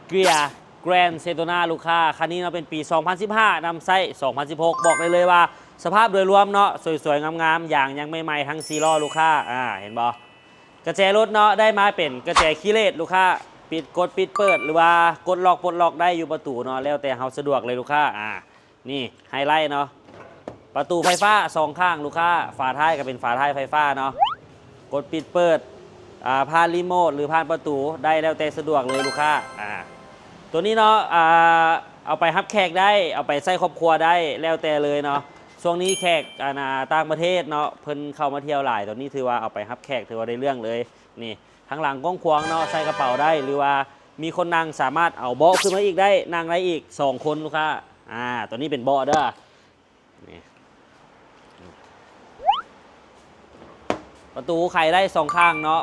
เกียร์แกรนเซโตนาลูกค้าคันนี้เนาะเป็นปี 2015 นำไส้ 2016 บอกเลยว่าสภาพโดยรวมเนาะสวยๆงามๆอย่างยังใหม่ๆทั้ง4ล้อลูกค้าเห็นบ่กระแจรถเนาะได้มาเป็นกระแจคีเลสลูกค้าปิดกดปิดเปิดหรือว่ากดล็อกปลดล็อกได้อยู่ประตูเนาะแล้วแต่เฮาสะดวกเลยลูกค้านี่ไฮไลท์เนาะประตูไฟฟ้า2ข้างลูกค้าฝาท้ายก็เป็นฝาท้ายไฟฟ้าเนาะกดปิดเปิดผ่านรีโมทหรือผ่านประตูได้แล้วแต่สะดวกเลยลูกค้าตัวนี้เนาะเอาไปฮับแขกได้เอาไปใส่ครอบครัวได้แล้วแต่เลยเนาะช่วงนี้แขกต่างประเทศเนาะเพิ่นเข้ามาเที่ยวหลายตัวนี้ถือว่าเอาไปฮับแขกถือว่าได้เรื่องเลยนี่ทั้งหลังกว้างขวางเนาะใส่กระเป๋าได้หรือว่ามีคนนั่งสามารถเอาเบาะขึ้นมาอีกได้นั่งได้อีก2คนลูกค้าตัวนี้เป็นเบาะเด้อนี่ประตูไขได้2ข้างเนาะ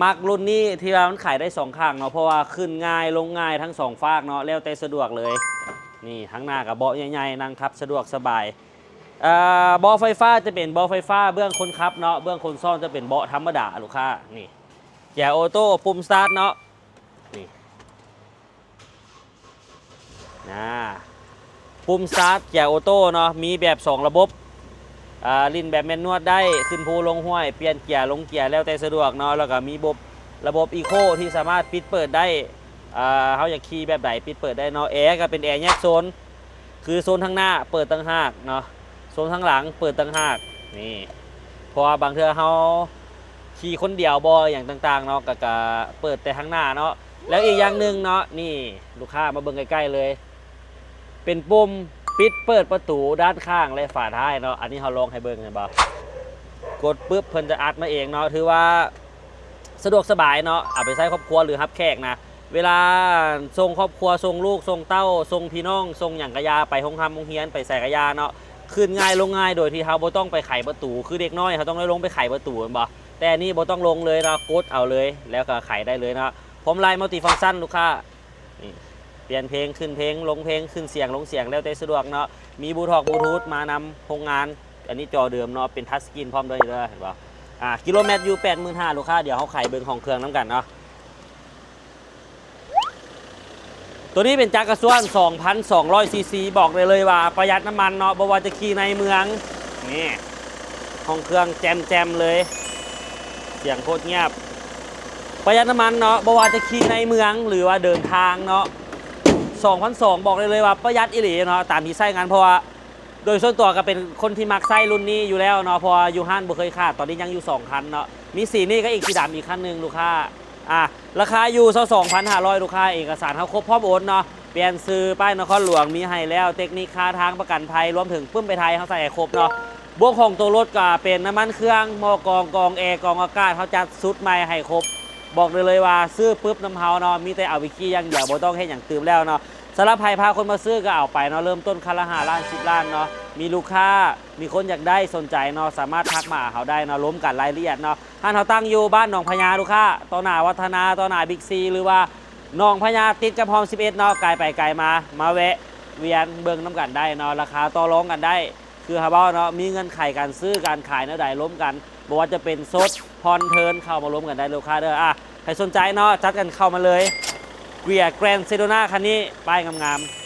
มักรุ่นนี้ที่ว่ามันขายได้2ข้างเนาะเพราะว่าขึ้นง่ายลงง่ายทั้ง2ฝากเนาะแล้วแต่สะดวกเลยนี่ทั้งหน้ากับเบาะใหญ่ๆนั่งทับสะดวกสบายเบาะไฟฟ้าจะเป็นเบาะไฟฟ้าเบื้องคนขับเนาะเบื้องคนซ่อนจะเป็นเบาะธรรมดาลูกค้านี่แกออโต้ปุ่มสตาร์ทเนาะนี่ปุ่มสตาร์ทแกออโต้เนาะมีแบบ2ระบบลิ้นแบบแมนนวดได้ขึ้นภูลงห้วยเปลี่ยนเกียร์ลงเกียร์แล้วแต่สะดวกเนาะแล้วก็มีระบบอีโคที่สามารถปิดเปิดได้เขาอยากขี่แบบไหนปิดเปิดได้เนาะแอร์ก็เป็นแอร์แยกโซนคือโซนข้างหน้าเปิดตั้งหากเนาะโซนข้างหลังเปิดตั้งหากนี่เพราะว่าบางเทื่อเขาขี่คนเดียวบออย่างต่างๆเนาะก็เปิดแต่ข้างหน้าเนาะแล้วอีกอย่างหนึ่งเนาะนี่ลูกค้ามาเบิ่งใกล้ๆเลยเป็นปุ่มปิดเปิดประตูด้านข้างและฝาท้ายเนาะอันนี้เขาลองให้เบิ่งกันบ่กดปุ๊บเพิ่นจะอัดมาเองเนาะถือว่าสะดวกสบายเนาะเอาไปใช้ครอบครัวหรือฮับแขกนะเวลาส่งครอบครัวส่งลูกส่งเต้าส่งพี่น้องส่งหยังกะยาไปห้องทำโรงเรียนไปใส่กะยาเนาะขึ้นง่ายลงง่ายโดยที่เขาบ่ต้องไปไขประตูคือเด็กน้อยเขาต้องได้ลงไปไขประตูบ่แต่นี่บ่ต้องลงเลยเนาะกดเอาเลยแล้วก็ไขได้เลยเนาะผมไลน์มัลติฟังก์ชันลูกค้านี่เปลี่ยนเพลงขึ้นเพลงลงเพลงขึ้นเสียงลงเสียงแล้วแต่สะดวกเนาะมีบลูทูธมานำโรงงานอันนี้จอเดิมเนาะเป็นทัชสกรีนพร้อมด้วยเห็นป่ะกิโลเมตรอยู่ 85,000 ลูกค้าเดี๋ยวเขาไขเบิ้งของเครื่องน้ำกันเนาะตัวนี้เป็นจักรส่วน 2,200 ซีซีบอกเลยว่าประหยัดน้ำมันเนาะบ่ว่าจะขี่ในเมืองนี่ของเครื่องแจมเลยเสียงโคตรเงียบประหยัดน้ำมันเนาะบ่ว่าจะขี่ในเมืองหรือว่าเดินทางเนาะ2,200 บอกเลยว่าประหยัดอิหลีเนาะตามที่ใช้งานเพราะว่าโดยส่วนตัวก็เป็นคนที่มักใช้รุ่นนี้อยู่แล้วเนาะพออยู่ห้านบ่เคยขาดตอนนี้ยังอยู่2คันเนาะมีสีนี่ก็อีกสีดำอีกคันนึงลูกค้าราคาอยู่22,500ลูกค้าเอกสารเขาครบพร้อมโอนเนาะเปลี่ยนซื้อป้ายนครหลวงมีให้แล้วเทคนิคค่าทางประกันภัยรวมถึงปึ้มไปไทยเขาใส่ครบเนาะบวกของตัวรถก็เป็นน้ำมันเครื่องหม้อกองแอร์กองอากาศเขาจัดชุดใหม่ให้ครบบอกเลยว่าซื้อปุ๊บน้ำเฮาเนาะมีแต่เอาวิกี้อย่างเดียวบ่ต้องให้อย่างตื่มแล้วเนาะสำหรับใครพาคนมาซื้อก็เอาไปเนาะเริ่มต้นคันละ5 ล้าน10 ล้านเนาะมีลูกค้ามีคนอยากได้สนใจเนาะสามารถทักมาเขาได้เนาะล้มกันรายละเอียดเนาะท่านเขาตั้งอยู่บ้านหนองพญาลูกค้าต่อหน้าวัฒนาต่อหน้าบิ๊กซีหรือว่าหนองพญาติดกับห้อง11เนาะไกลไปไกลมาแวะเวียนเบิ่งน้ำกันได้เนาะราคาต่อรองกันได้คือฮาบ้าเนาะมีเงินไขการซื้อการขายเนาะได้ล้มกันบอกว่าจะเป็นซดพรเทิร์นเข้ามาล้มกันได้ลูกค้าเด้อใครสนใจเนาะจัดกันเข้ามาเลยเกียร์แกรนเซโดนาคันนี้ป้ายงามๆ